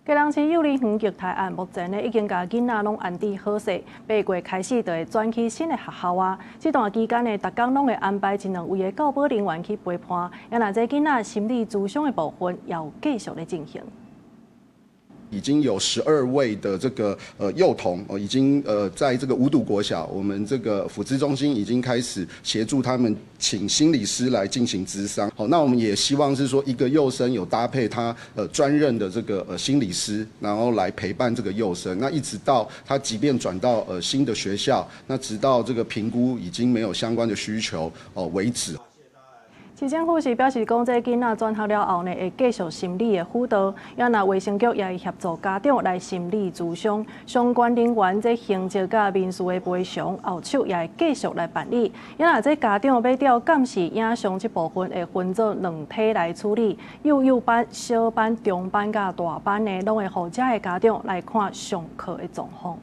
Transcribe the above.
基隆市幼兒園虐待案目前已經甲囡仔攏安置好勢，8月開始就會轉去新的學校啊。這段期間呢，逐工攏會安排一兩位的教保人員去陪伴，也那這囡仔心理諮商的部分也有繼續的進行。已經有12位的這個幼童已經在這個五堵國小，我們這個輔諮中心已經開始協助他們請心理師來進行諮商。好，那我們也希望是說一個幼生有搭配他專任的這個心理師，然後來陪伴這個幼生。那一直到他即便轉到新的學校，那直到這個評估已經沒有相關的需求為止。市政府是表示，講這囡仔轉學了後呢，會繼續心理的輔導，也那衛生局也會協助家長來心理諮商，相關人員這行政甲民事的賠償，後手也會繼續來辦理。也那這家長要調監視影像這部分，會分做2體來處理，幼班、小班、中班甲大班呢，攏會讓這個家長來看上課的狀況。